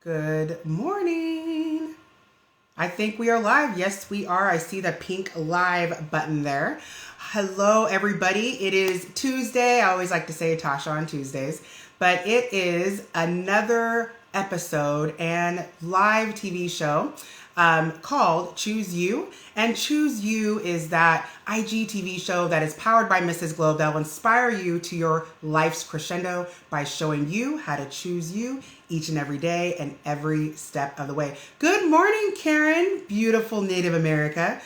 Good morning. I think we are live. Yes, we are. I see the pink live button there. Hello, everybody. It is Tuesday. I always like to say Tasha on Tuesdays, but it is another episode and live TV show called Choose You. And Choose You is that IGTV show that is powered by Mrs. Globe that will inspire you to your life's crescendo by showing you how to choose you each and every day and every step of the way. Good morning, Karen, beautiful Native America.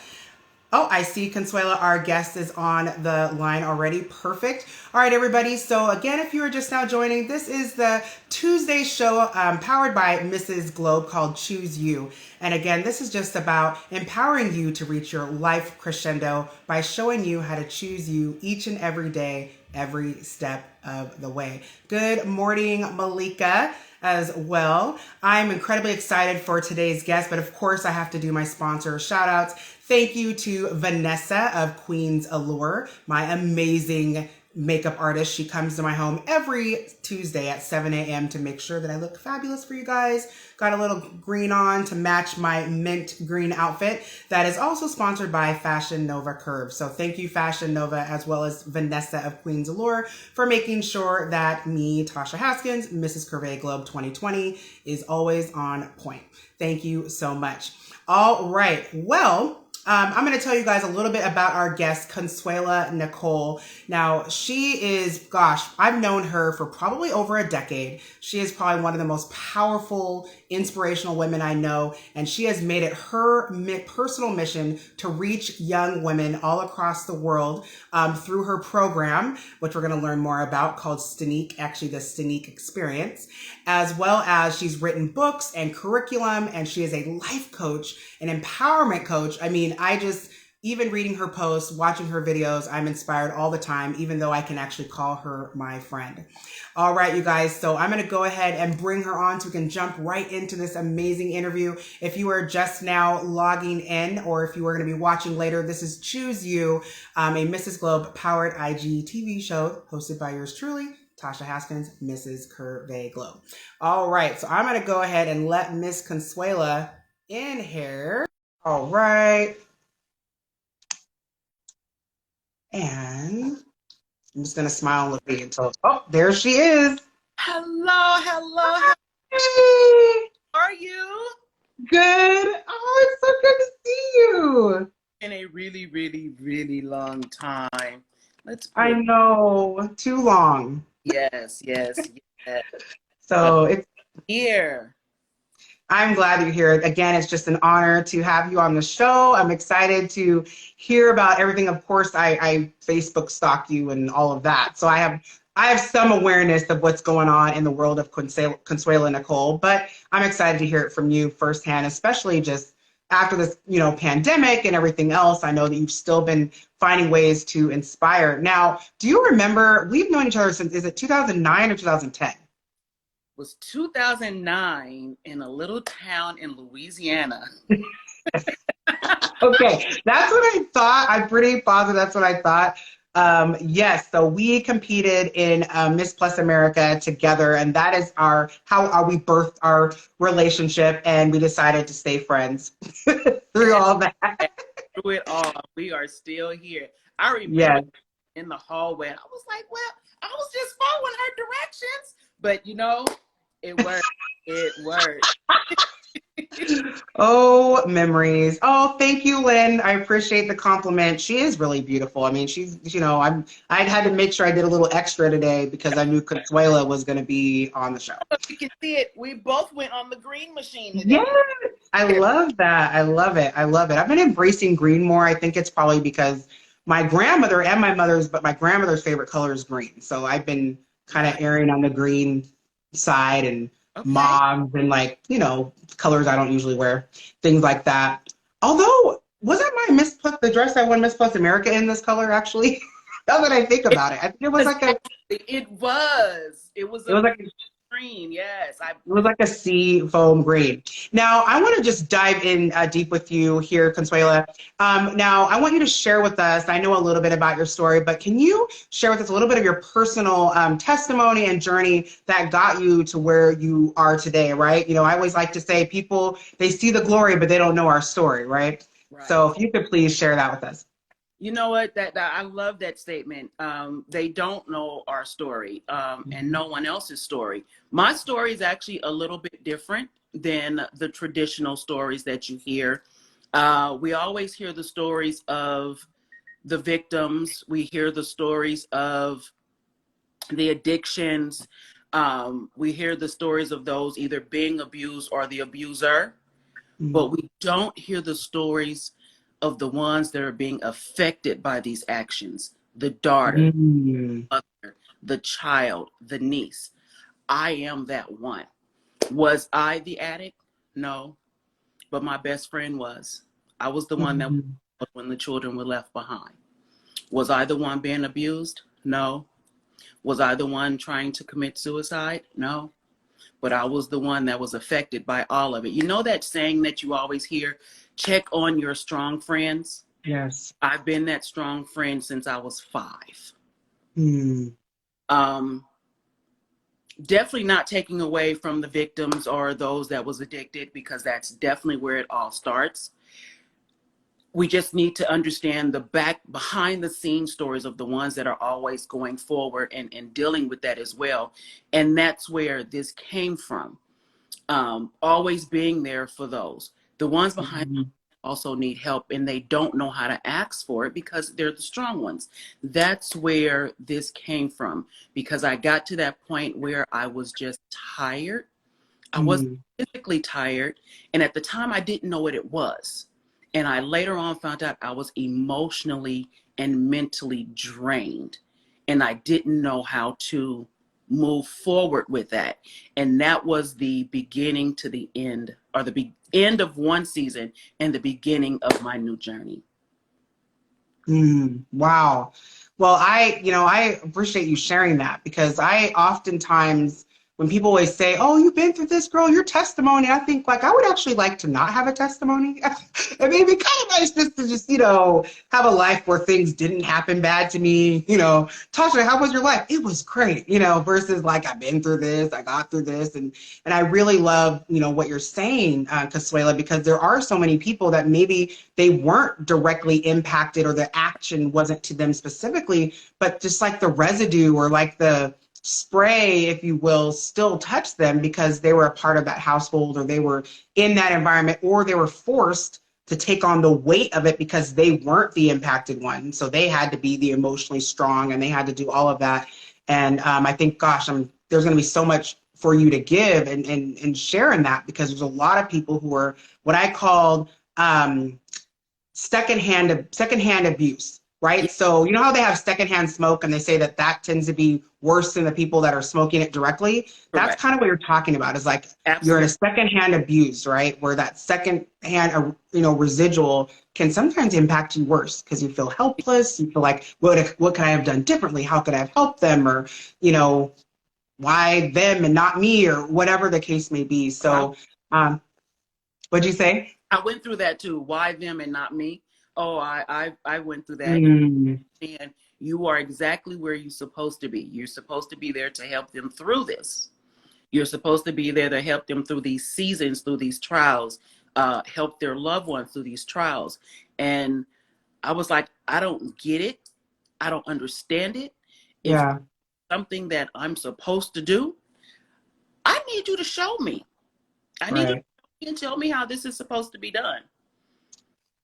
Oh, I see Consuela, our guest, is on the line already. Perfect. All right, everybody. So again, if you are just now joining, this is the Tuesday show powered by Mrs. Globe called Choose You. And again, this is just about empowering you to reach your life crescendo by showing you how to choose you each and every day, every step of the way. Good morning, Malika, as well. I'm incredibly excited for today's guest, but of course I have to do my sponsor shout outs. Thank you to Vanessa of Queen's Allure, my amazing makeup artist. She comes to my home every Tuesday at 7 a.m. to make sure that I look fabulous for you guys. Got a little green on to match my mint green outfit. That is also sponsored by Fashion Nova Curve. So thank you, Fashion Nova, as well as Vanessa of Queen's Allure, for making sure that me, Tasha Haskins, Mrs. Curve Globe 2020, is always on point. Thank you so much. All right. Well, I'm going to tell you guys a little bit about our guest, Consuela Nicole. Now, she is, gosh, I've known her for probably over a decade. She is probably one of the most powerful, inspirational women I know, and she has made it her personal mission to reach young women all across the world through her program, which we're going to learn more about, called Stanique, actually the Stanique Experience, as well as she's written books and curriculum, and she is a life coach, an empowerment coach. I mean, even reading her posts, watching her videos, I'm inspired all the time, even though I can actually call her my friend. All right, you guys. So I'm going to go ahead and bring her on so we can jump right into this amazing interview. If you are just now logging in, or if you are going to be watching later, this is Choose You, a Mrs. Globe powered IGTV show hosted by yours truly, Tasha Haskins, Mrs. Curve Globe. All right. So I'm going to go ahead and let Miss Consuela in here. All right. And I'm just going to smile and look at you until, oh, there she is. Hello. Hey, How are you? good. Oh, it's so good to see you. In a really long time. I know, too long. Yes. So it's Here. I'm glad you're here. Again, it's just an honor to have you on the show. I'm excited to hear about everything. Of course, I Facebook stalk you and all of that. So I have some awareness of what's going on in the world of Consuela Nicole, but I'm excited to hear it from you firsthand, especially just after this, pandemic and everything else. I know that you've still been finding ways to inspire. Now, do you remember, we've known each other since, is it 2009 or 2010? Was 2009 in a little town in Louisiana. Okay, that's what I thought. I'm pretty positive that's what I thought. Yes, so we competed in Miss Plus America together, and that is how we birthed our relationship, and we decided to stay friends through all that. Through it all, we are still here. I remember Yes. in the hallway, I was like, well, I was just following her directions. But, it worked. It worked. Oh, memories. Oh, thank you, Lynn. I appreciate the compliment. She is really beautiful. I mean, she's, I had to make sure I did a little extra today because I knew Consuela was going to be on the show. You can see it. We both went on the green machine today. Yes, I love that. I love it. I've been embracing green more. I think it's probably because my grandmother and my mother's, but my grandmother's favorite color is green. So I've been kind of erring on the green side and mauves and colors I don't usually wear, things like that. Although, wasn't my Miss Plus, the dress I won Miss Plus America in this color actually? Now that I think about it, I think it was like a. It was. It was like green. Yes, I. It was like a sea foam green. Now, I want to just dive in deep with you here, Consuela. Now, I want you to share with us, I know a little bit about your story, but can you share with us a little bit of your personal testimony and journey that got you to where you are today, right? You know, I always like to say people, they see the glory, but they don't know our story, right? Right. So if you could please share that with us. You know what? That I love that statement. They don't know our story, and no one else's story. My story is actually a little bit different than the traditional stories that you hear. We always hear the stories of the victims. We hear the stories of the addictions. We hear the stories of those either being abused or the abuser, but we don't hear the stories of the ones that are being affected by these actions. The daughter, Mm. the mother, the child, the niece. I am that one. Was I the addict? No, but my best friend was. I was the one that was Mhm. when the children were left behind. Was I the one being abused? No. Was I the one trying to commit suicide? No. But I was the one that was affected by all of it. You know that saying that you always hear, check on your strong friends? Yes. I've been that strong friend since I was 5. Mm. Um, Definitely not taking away from the victims or those that was addicted, because that's definitely where it all starts. We just need to understand the behind the scenes stories of the ones that are always going forward and dealing with that as well. And that's where this came from. Always being there for those. The ones behind Mhm. also need help and they don't know how to ask for it because they're the strong ones. That's where this came from, because I got to that point where I was just tired. I was Mm. physically tired, and at the time I didn't know what it was. And I later on found out I was emotionally and mentally drained, and I didn't know how to move forward with that. And that was the beginning to the end, or the end of one season and the beginning of my new journey. Mm, wow. Well, I appreciate you sharing that because I oftentimes, when people always say, "Oh, you've been through this, girl, your testimony," I think like I would actually like to not have a testimony. It may be kind of nice just to have a life where things didn't happen bad to me. Tasha, how was your life? It was great. Versus like I've been through this, I got through this, and I really love what you're saying, Consuela, because there are so many people that maybe they weren't directly impacted or the action wasn't to them specifically, but just like the residue or like the spray, if you will, still touched them because they were a part of that household or they were in that environment or they were forced to take on the weight of it because they weren't the impacted one. So they had to be the emotionally strong and they had to do all of that. And I think, gosh, there's going to be so much for you to give and share in that because there's a lot of people who are what I called secondhand abuse, Yeah, right? So you know how they have secondhand smoke and they say that that tends to be worse than the people that are smoking it directly. That's correct. kind of what you're talking about is like you're in a Absolutely. secondhand abuse, right? Where that secondhand, residual can sometimes impact you worse because you feel helpless. You feel like, what could I have done differently? How could I have helped them? Or, you know, why them and not me or whatever the case may be. I, So, what'd you say? I went through that too. Why them and not me? Oh, I went through that. Mm, And you are exactly where you're supposed to be. You're supposed to be there to help them through this. You're supposed to be there to help them through these seasons, through these trials, help their loved ones through these trials. And I was like, I don't get it. I don't understand it. If yeah. something that I'm supposed to do, I need you to show me. I need you Right. to tell me how this is supposed to be done.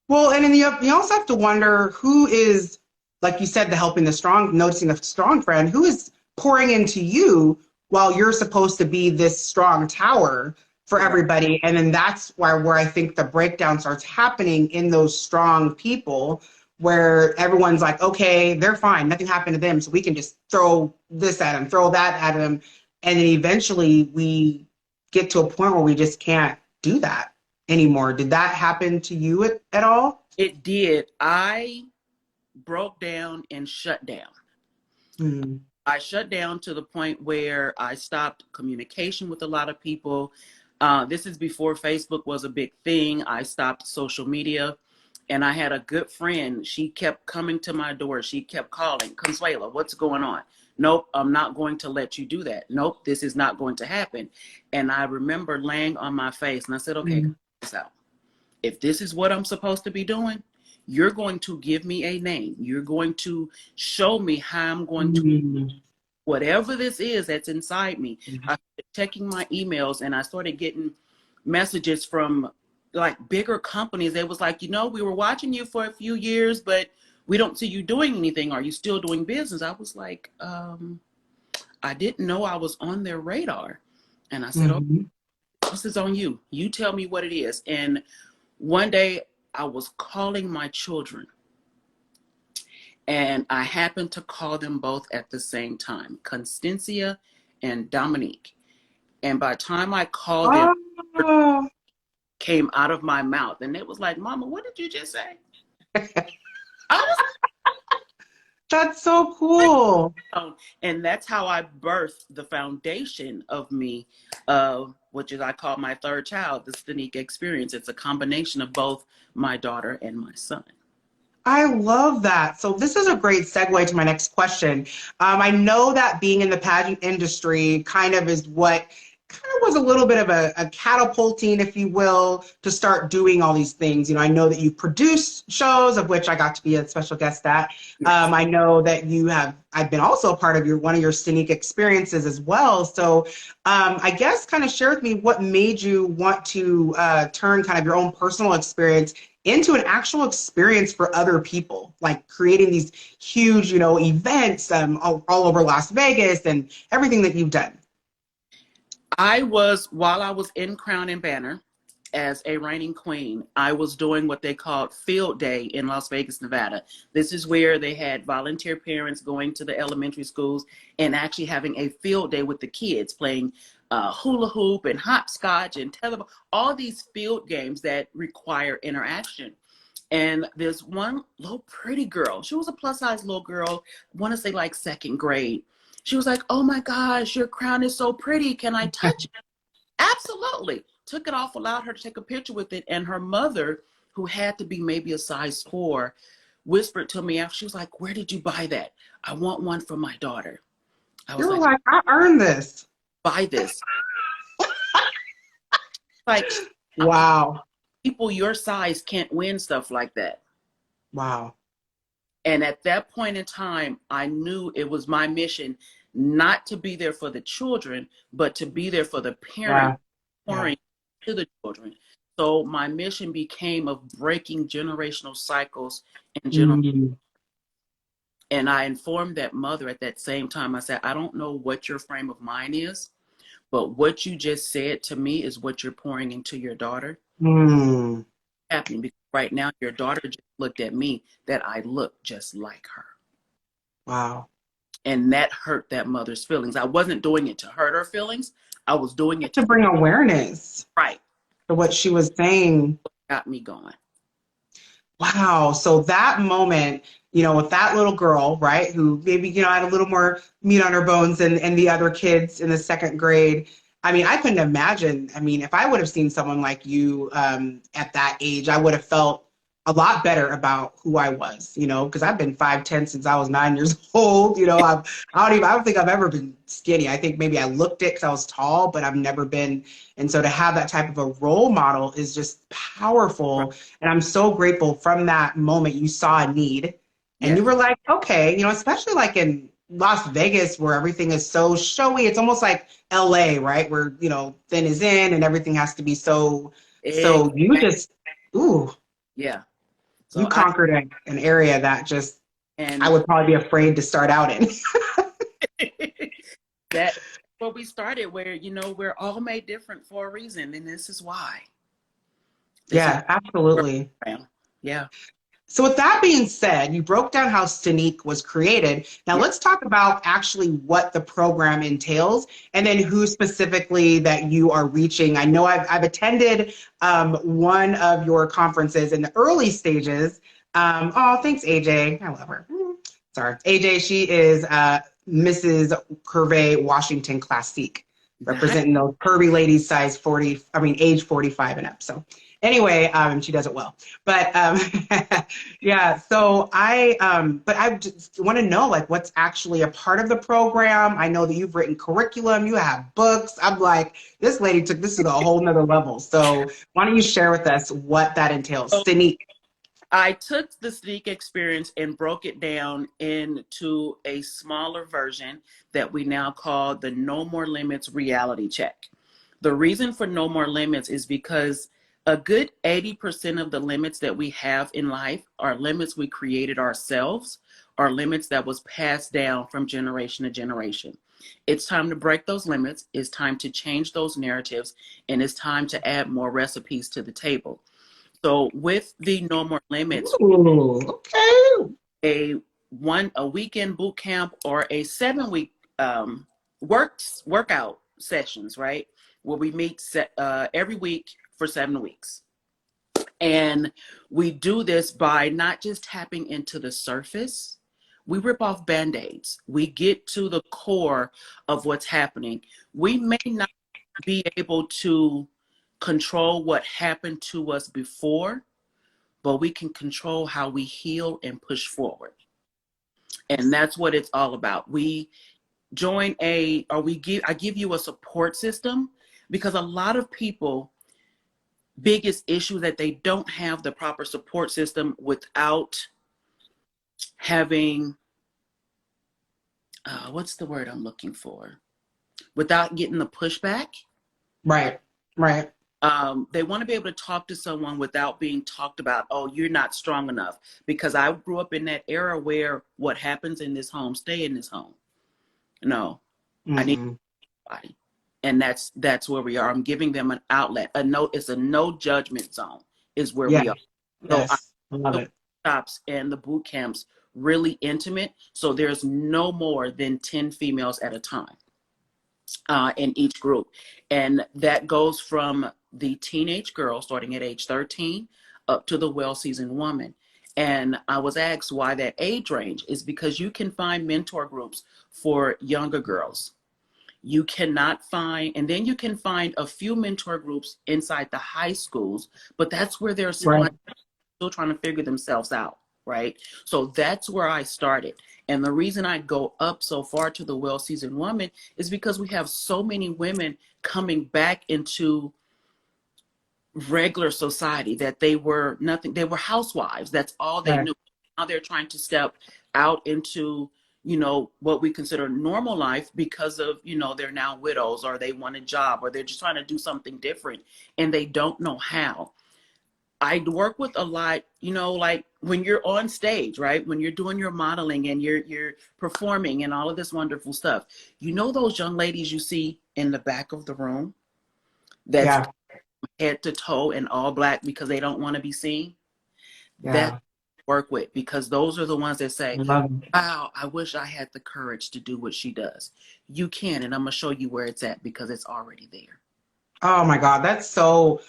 Well, and then you also have to wonder who is, like you said, the helping the strong, noticing the strong friend, who is pouring into you while you're supposed to be this strong tower for Correct. everybody. And then that's where I think the breakdown starts happening in those strong people, where everyone's like, okay, they're fine, nothing happened to them, so we can just throw this at them, throw that at them, and then eventually we get to a point where we just can't do that anymore. Did that happen to you at all? It did. I broke down and shut down. Mm. I shut down to the point where I stopped communication with a lot of people. This is before Facebook was a big thing. I stopped social media. And I had a good friend. She kept coming to my door. She kept calling, Consuela, what's going on? Nope, I'm not going to let you do that. Nope, this is not going to happen. And I remember laying on my face and I said, okay, Mm. this out. If this is what I'm supposed to be doing, you're going to give me a name. You're going to show me how I'm going to, Mm. whatever this is that's inside me. I started checking my emails and I started getting messages from like bigger companies. They was like, we were watching you for a few years, but we don't see you doing anything. Are you still doing business? I was like, I didn't know I was on their radar. And I said, oh, Mm-hmm. this is on you. You tell me what it is. And one day I was calling my children and I happened to call them both at the same time, Constancia and Dominique. And by the time I called them, Oh. came out of my mouth and it was like, Mama, what did you just say? I was That's so cool. And that's how I birthed the foundation of me, which is I call my third child, the Stanique experience. It's a combination of both my daughter and my son. I love that. So this is a great segue to my next question. I know that being in the pageant industry kind of is what kind of was a little bit of a catapulting, if you will, to start doing all these things. I know that you produce shows, of which I got to be a special guest at. Yes. I know that I've been also a part of one of your Stanique experiences as well. So I guess kind of share with me what made you want to turn kind of your own personal experience into an actual experience for other people, like creating these huge, events all over Las Vegas and everything that you've done. While I was in Crown and Banner as a reigning queen, I was doing what they called Field Day in Las Vegas, Nevada. This is where they had volunteer parents going to the elementary schools and actually having a field day with the kids, playing hula hoop and hopscotch and tetherball, all these field games that require interaction. And there's one little pretty girl. She was a plus size little girl, I want to say like second grade. She was like, oh my gosh, your crown is so pretty. Can I touch it? Absolutely. Took it off, allowed her to take a picture with it. And her mother, who had to be maybe a size 4, whispered to me after. She was like, where did you buy that? I want one for my daughter. I was like, I earned this. Buy this. Like, wow. People your size can't win stuff like that. Wow. And at that point in time, I knew it was my mission not to be there for the children, but to be there for the parents, pouring to the children. So my mission became of breaking generational cycles and And I informed that mother at that same time. I said, I don't know what your frame of mind is, but what you just said to me is what you're pouring into your daughter. Happening because right now your daughter just looked at me that I look just like her. Wow. And that hurt that mother's feelings. I wasn't doing it to hurt her feelings. I was doing it to bring awareness. Right. To what she was saying. Got me going. Wow. So that moment, with that little girl, right, who maybe, had a little more meat on her bones than the other kids in the second grade. I mean, I couldn't imagine. I mean, if I would have seen someone like you at that age, I would have felt a lot better about who I was, because I've been 5'10" since I was 9 years old. I don't think I've ever been skinny. I think maybe I looked it because I was tall, but I've never been. And so to have that type of a role model is just powerful. And I'm so grateful from that moment you saw a need and you were like, okay, especially like in Las Vegas where everything is so showy. It's almost like LA, right? Where, thin is in and everything has to be so you just, ooh. Yeah. So you conquered an area that just, I would probably be afraid to start out in. That's where we started, where, we're all made different for a reason. And this is why. Absolutely. Yeah. So with that being said, you broke down how Stanique was created. Now let's talk about actually what the program entails and then who specifically that you are reaching. I know I've attended one of your conferences in the early stages. Thanks, AJ. I love her. Sorry. AJ, she is Mrs. Curvey Washington Classique, Nice. representing those curvy ladies size 40, I mean, age 45 and up. So anyway, she does it well. But yeah, so but I just want to know like what's actually a part of the program. I know that you've written curriculum, you have books. I'm like, this lady took this to a whole nother level. So why don't you share with us what that entails? So Stanique. I took the sneak experience and broke it down into a smaller version that we now call the No More Limits reality check. The reason for No More Limits is because a good 80% of the limits that we have in life are limits we created ourselves, are limits that was passed down from generation to generation. It's time to break those limits. It's time to change those narratives, and it's time to add more recipes to the table. So with the No More Limits, Ooh, okay. a weekend boot camp or a 7-week workout sessions, right? Where we meet every week for 7 weeks. And we do this by not just tapping into the surface. We rip off band-aids. We get to the core of what's happening. We may not be able to control what happened to us before, but we can control how we heal and push forward. And that's what it's all about. I give you a support system, because a lot of people biggest issue that they don't have the proper support system without having what's the word I'm looking for? Without getting the pushback. Right, right. They want to be able to talk to someone without being talked about. Oh, you're not strong enough. Because I grew up in that era where what happens in this home, stay in this home. No, I need somebody. And that's where we are. I'm giving them an outlet. It's a no judgment zone is where Yes, we are. So yes, I love the it. workshops and the boot camps really intimate. So there's no more than 10 females at a time in each group. And that goes from the teenage girl starting at age 13 up to the well-seasoned woman. And I was asked why that age range is because you can find mentor groups for younger girls. You cannot find, and then you can find a few mentor groups inside the high schools, but that's where they're still Right. trying to figure themselves out, right? So that's where I started. And the reason I go up so far to the well-seasoned woman is because we have so many women coming back into regular society that they were nothing. They were housewives. That's all they Right. knew. Now they're trying to step out into, what we consider normal life because of, they're now widows, or they want a job, or they're just trying to do something different and they don't know how. I work with a lot, like when you're on stage, right? When you're doing your modeling and you're performing and all of this wonderful stuff, those young ladies you see in the back of the room that's Yeah. head to toe in all black because they don't want to be seen. That Yeah. work with, because those are the ones that say, I love it. wow, I wish I had the courage to do what she does. You can, and I'm gonna show you where it's at because it's already there. Oh my God, that is so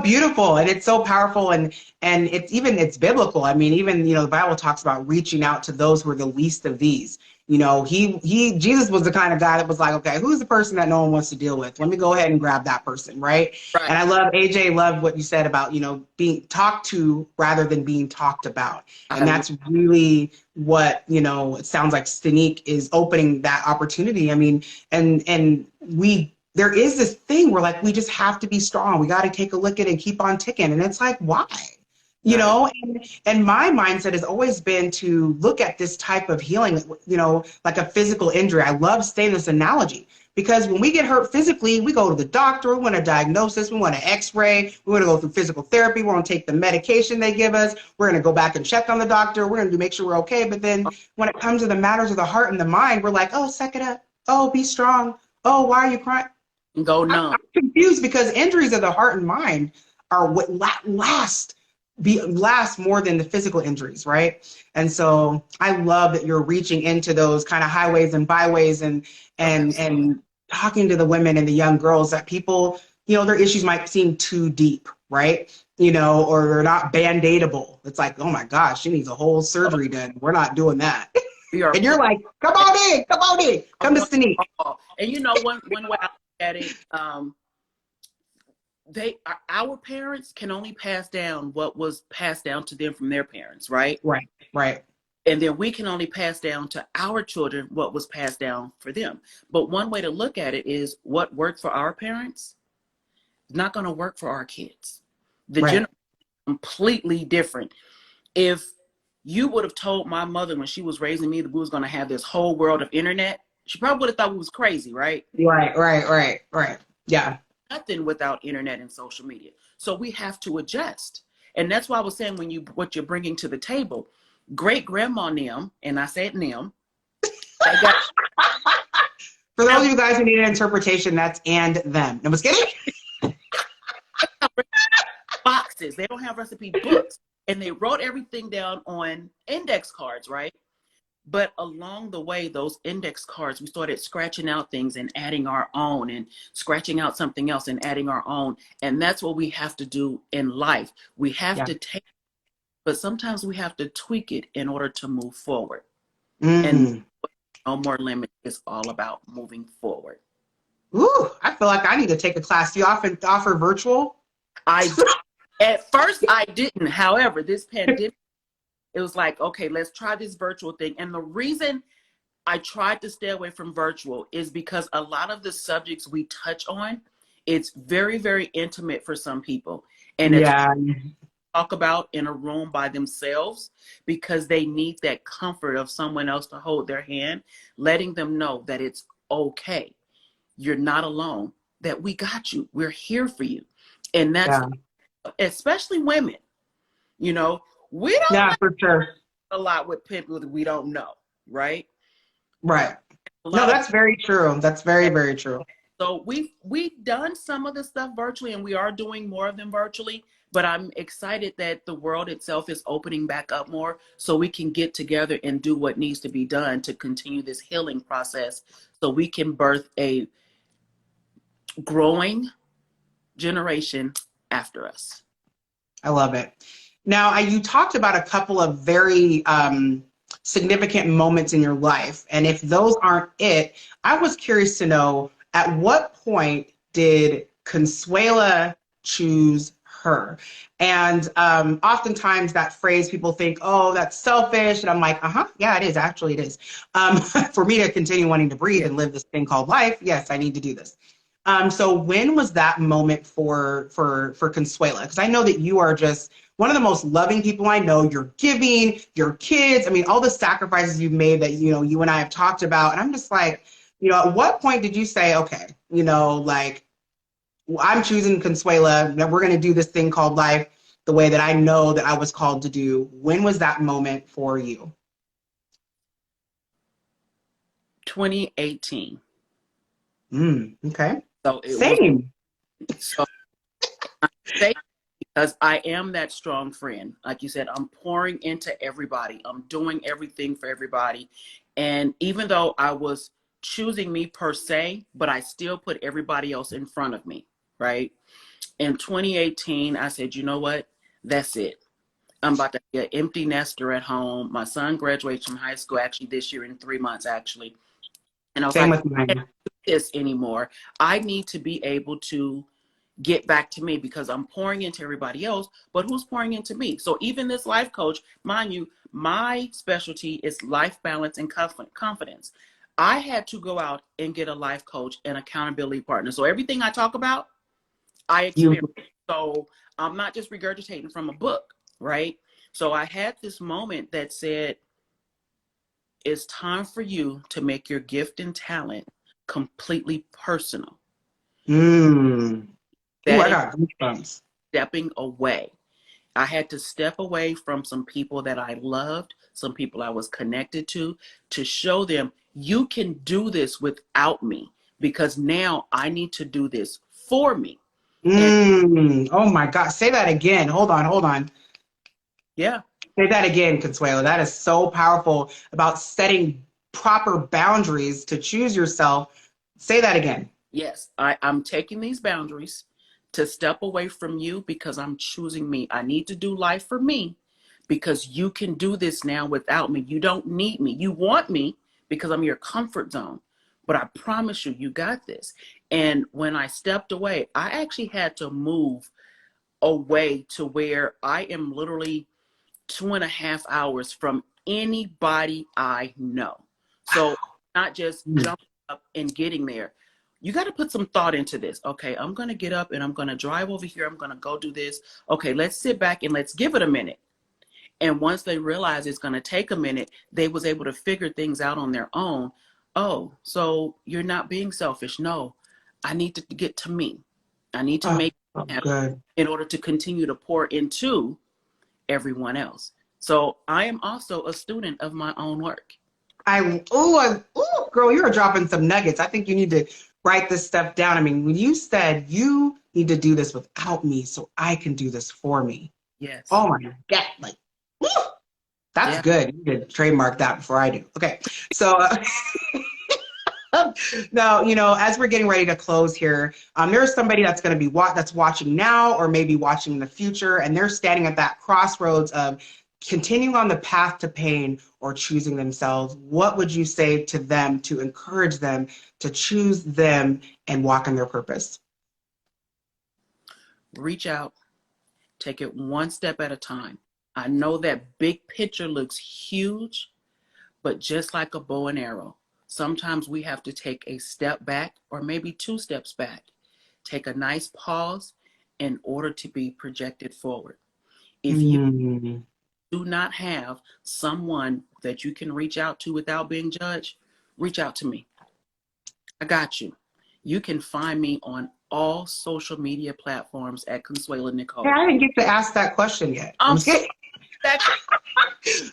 beautiful, and it's so powerful, and it's biblical. I mean, even the Bible talks about reaching out to those who are the least of these. Jesus was the kind of guy that was like, okay, who's the person that no one wants to deal with? Let me go ahead and grab that person, right? Right. And I love AJ, loved what you said about being talked to rather than being talked about, and that's really what it sounds like Stanique is opening that opportunity. I mean, and there is this thing where like we just have to be strong. We got to take a look at it and keep on ticking. And it's like, why? And my mindset has always been to look at this type of healing, like a physical injury. I love saying this analogy because when we get hurt physically, we go to the doctor, we want a diagnosis, we want an x-ray, we want to go through physical therapy, we want to take the medication they give us, we're going to go back and check on the doctor, we're going to make sure we're okay. But then when it comes to the matters of the heart and the mind, we're like, oh, suck it up. Oh, be strong. Oh, why are you crying? Go numb. I'm confused because injuries of the heart and mind are what last more than the physical injuries, right? And so I love that you're reaching into those kind of highways and byways and talking to the women and the young girls that people, their issues might seem too deep, right? Or they're not band-aidable. It's like, oh my gosh, she needs a whole surgery done. We're not doing that. We are And you're like, come on in, come to Sneak. and you know, one way I look at it, our parents can only pass down what was passed down to them from their parents, right? Right, right. And then we can only pass down to our children what was passed down for them. But one way to look at it is what worked for our parents is not going to work for our kids. The Right. generation is completely different. If you would have told my mother when she was raising me that we was going to have this whole world of internet, she probably would have thought we was crazy, right? Right. Yeah. Nothing without internet and social media. So we have to adjust. And that's why I was saying what you're bringing to the table, great grandma Nim, and I said Nim. For those of you guys who need an interpretation, that's and them. I was kidding. Boxes. They don't have recipe books. And they wrote everything down on index cards, right? But along the way, those index cards, we started scratching out things and adding our own and scratching out something else and adding our own. And that's what we have to do in life. We have to take, but sometimes we have to tweak it in order to move forward. And No More Limits is all about moving forward. Ooh, I feel like I need to take a class. Do you often offer virtual? At first I didn't. However, this pandemic, it was like, okay, let's try this virtual thing. And the reason I tried to stay away from virtual is because a lot of the subjects we touch on, it's very, very intimate for some people. And it's talk about in a room by themselves because they need that comfort of someone else to hold their hand, letting them know that it's okay. You're not alone, that we got you. We're here for you. And that's especially women, you know, we don't for sure. A lot with people that we don't know, right? Right. No, that's very true. That's very, very true. So we've done some of the stuff virtually, and we are doing more of them virtually, but I'm excited that the world itself is opening back up more so we can get together and do what needs to be done to continue this healing process so we can birth a growing generation after us. I love it. Now, you talked about a couple of very significant moments in your life. And if those aren't it, I was curious to know, at what point did Consuela choose her? And oftentimes that phrase, people think, oh, that's selfish. And I'm like, yeah, it is. Actually, it is. For me to continue wanting to breathe and live this thing called life, yes, I need to do this. So when was that moment for Consuela? Because I know that you are just one of the most loving people I know. You're giving, your kids, I mean, all the sacrifices you've made that, you know, you and I have talked about. And I'm just like, you know, at what point did you say, okay, you know, like, I'm choosing Consuela, that we're going to do this thing called life the way that I know that I was called to do? When was that moment for you? 2018. Okay. So it Same. So because I am that strong friend. Like you said, I'm pouring into everybody. I'm doing everything for everybody. And even though I was choosing me per se, but I still put everybody else in front of me, right? In 2018, I said, you know what? That's it. I'm about to be an empty nester at home. My son graduates from high school actually this year in 3 months, actually. And I was like, I can't do this anymore. I need to be able to get back to me because I'm pouring into everybody else, but who's pouring into me? So even this life coach, mind you, my specialty is life balance and confidence. I had to go out and get a life coach and accountability partner. So everything I talk about, I experienced. So I'm not just regurgitating from a book, right? So I had this moment that said, it's time for you to make your gift and talent completely personal. Ooh, I got goosebumps. Stepping away. I had to step away from some people that I loved, some people I was connected to show them you can do this without me because now I need to do this for me. Oh my God. Say that again. Hold on. Yeah. Say that again, Consuela. That is so powerful about setting proper boundaries to choose yourself. Say that again. Yes, I'm taking these boundaries to step away from you because I'm choosing me. I need to do life for me because you can do this now without me. You don't need me. You want me because I'm your comfort zone, but I promise you, you got this. And when I stepped away, I actually had to move away to where I am literally 2.5 hours from anybody I know. So not just jumping up and getting there. You got to put some thought into this. Okay, I'm going to get up and I'm going to drive over here. I'm going to go do this. Okay, let's sit back and let's give it a minute. And once they realize it's going to take a minute, they was able to figure things out on their own. Oh, so you're not being selfish. No, I need to get to me. I need to make it happen in order to continue to pour into everyone else. So I am also a student of my own work. Girl, you're dropping some nuggets. I think you need to write this stuff down. I mean, when you said you need to do this without me so I can do this for me. Yes. Oh my God. Like, woo, that's good. You could trademark that before I do. Okay. So now, you know, as we're getting ready to close here, there's somebody that's going to be that's watching now or maybe watching in the future, and they're standing at that crossroads of continuing on the path to pain or choosing themselves. What would you say to them to encourage them to choose them and walk in their purpose? Reach out, take it one step at a time. I know that big picture looks huge, but just like a bow and arrow, sometimes we have to take a step back or maybe 2 steps back. Take a nice pause in order to be projected forward. If you do not have someone that you can reach out to without being judged, reach out to me. I got you. You can find me on all social media platforms at Consuela Nicole. Hey, I didn't get to ask that question yet. I'm just kidding.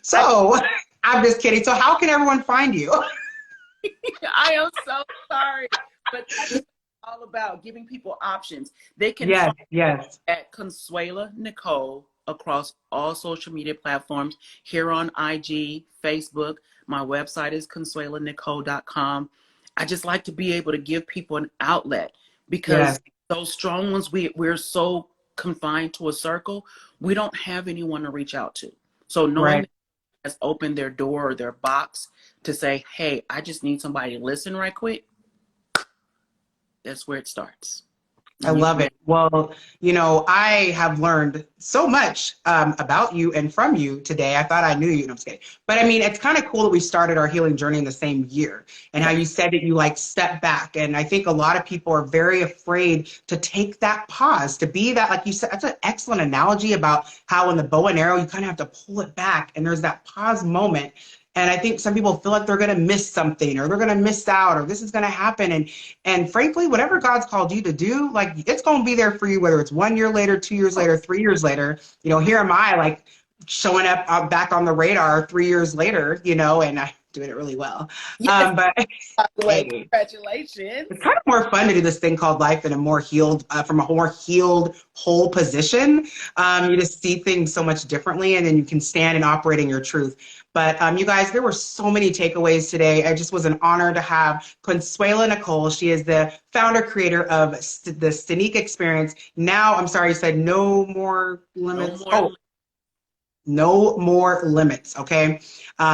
So, I'm just kidding. So how can everyone find you? I am so sorry, but that's all about giving people options. They can find me at Consuela Nicole across all social media platforms, here on IG, Facebook. My website is consuelanicole.com. I just like to be able to give people an outlet, because those strong ones, we're so confined to a circle, we don't have anyone to reach out to. So knowing that has opened their door or their box to say, hey, I just need somebody to listen right quick, that's where it starts. I love it. Well, you know, I have learned so much about you and from you today. I thought I knew you. No, I'm just kidding. But I mean, it's kind of cool that we started our healing journey in the same year, and how you said that you like step back. And I think a lot of people are very afraid to take that pause, to be that, like you said, that's an excellent analogy about how in the bow and arrow, you kind of have to pull it back, and there's that pause moment. And I think some people feel like they're going to miss something, or they're going to miss out, or this is going to happen. And frankly, whatever God's called you to do, like, it's going to be there for you, whether it's 1 year later, 2 years later, 3 years later. You know, here am I, like, showing up back on the radar 3 years later, you know, and I'm doing it really well. Yes. But by the way, congratulations. It's kind of more fun to do this thing called life in a more healed, from a more healed, whole position. You just see things so much differently, and then you can stand and operate in your truth. But you guys, there were so many takeaways today. It just was an honor to have Consuela Nicole. She is the founder, creator of the Stanique Experience. Now, I'm sorry, you said no more limits. No more limits, okay?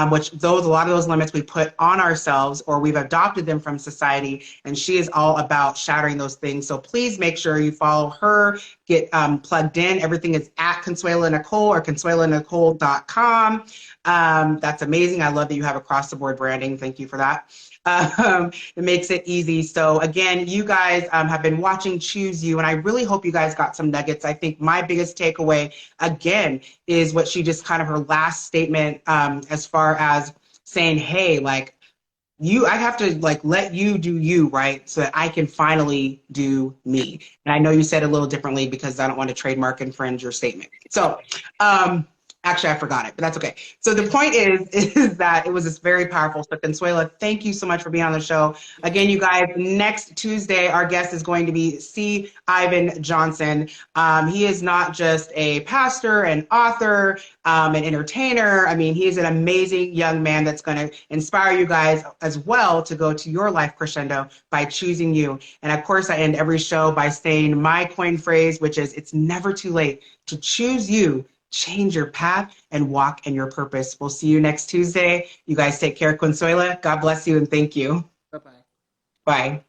Which a lot of those limits we put on ourselves, or we've adopted them from society, and she is all about shattering those things. So please make sure you follow her, get plugged in. Everything is at Consuela Nicole or consuelanicole.com. That's amazing. I love that you have across the board branding. Thank you for that. It makes it easy. So again, you guys have been watching Choose You, and I really hope you guys got some nuggets. I think my biggest takeaway, again, is what she just kind of her last statement, as far as saying, hey, like, I have to like let you do you, right? So that I can finally do me. And I know you said it a little differently because I don't want to trademark infringe your statement. So, actually, I forgot it, but that's okay. So the point is that it was just very powerful. So Consuela, thank you so much for being on the show. Again, you guys, next Tuesday, our guest is going to be C. Ivan Johnson. He is not just a pastor, an author, an entertainer. I mean, he is an amazing young man that's going to inspire you guys as well to go to your life crescendo by choosing you. And of course, I end every show by saying my coin phrase, which is, it's never too late to choose you change your path, and walk in your purpose. We'll see you next Tuesday. You guys take care. Consuela, God bless you and thank you. Bye-bye. Bye.